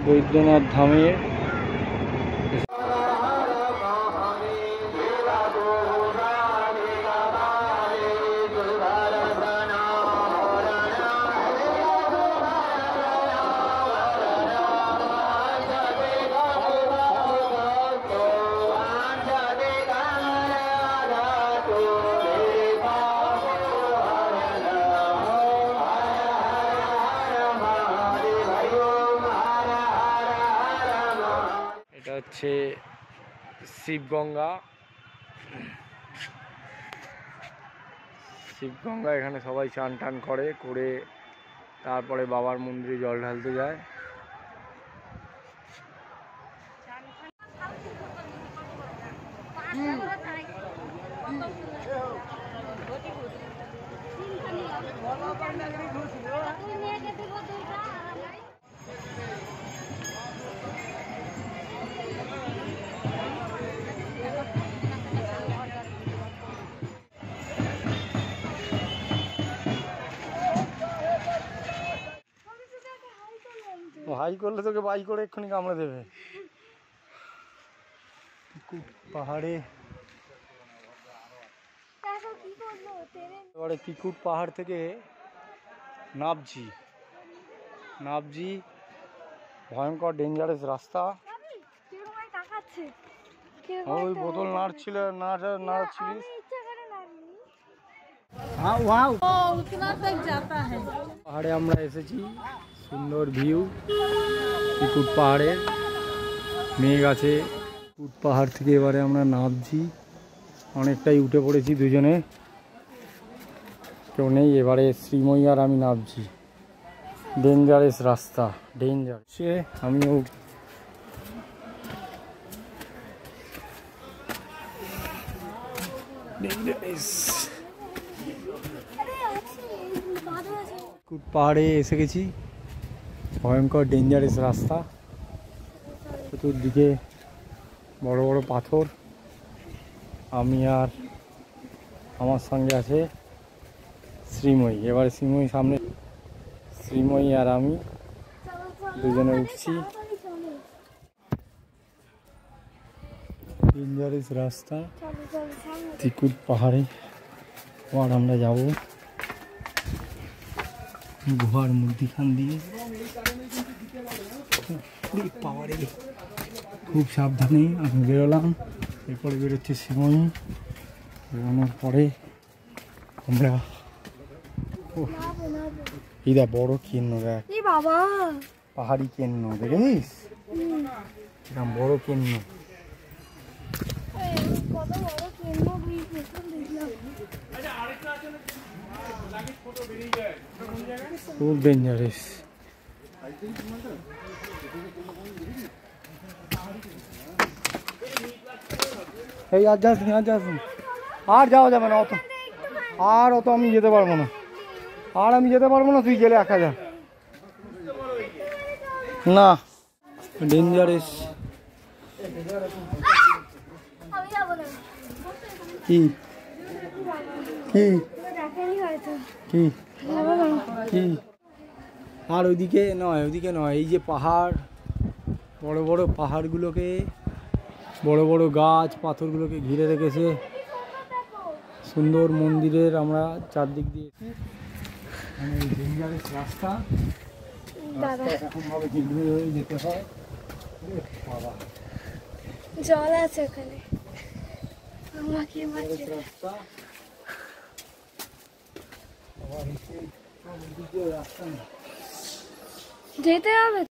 বৈদ্যনাথ ধামের এটা হচ্ছে শিবগঙ্গা। শিবগঙ্গা এখানে সবাই চান টান করে তারপরে বাবার মন্দিরে জল ঢালতে যায়। হাই করলে তোকে বাই করে এক্ষুনি কামড়ে দেবে। পাহাড়ে এবারে কিকুট পাহাড় থেকে নাবজি ভয়ঙ্কর ডেঞ্জারাস রাস্তা। ওই বোতল নাড়ছিলিস। পাহাড়ে আমরা এসেছি, সুন্দর ভিউ কিকুট পাহাড়ের, মেঘ আছে। কিকুট পাহাড় থেকে এবারে আমরা নামছি, অনেকটাই উঠে পড়েছি, দুজনে কেউ নেই। এবারে শ্রীময়ী আর আমি নামছি। ডেঞ্জারাস রাস্তা, ডেঞ্জার। সে আমিও পাহাড়ে এসে গেছি। ভয়ঙ্কর ডেঞ্জারাস রাস্তা, চতুর্দিকে বড় বড় পাথর। আমি আর আমার সঙ্গে আছে শ্রীময়ী। এবারে শ্রীময়ী সামনে, শ্রীময়ী আর আমি দুজনে উঠছি। ডেঞ্জারাস রাস্তা কিকুট পাহাড়ে। আর আমরা যাব গুহার মধ্যিখান দিয়ে। পাহাড়ে খুব সাবধানে আমি বেরোলাম। এরপরে বেরোচ্ছে শ্রীময়ী। বেরোনোর পরে আমরা এই দেখ বড় কেন্ন, দেখ পাহাড়ি কেন্ন, দেখিস এরকম বড় কেন্ন। খুব ডেঞ্জারাস। এই আর যাস নি, আর যাওয়া যাবে না অত, আর অত আমি যেতে পারবো না, তুই গেলে একা যা। না ডেঞ্জারাস। কি কি কি কি? আর ওইদিকে নয়, এই যে পাহাড়, বড় বড় পাহাড়গুলোকে, বড় বড় গাছ পাথরগুলোকে ঘিরে রেখেছে। সুন্দর মন্দিরের আমরা চারদিক দিয়ে ডেঞ্জারাস রাস্তা, এরকমভাবে যেতে হয়। বাবা জল আছে ওখানে। যেতে হবে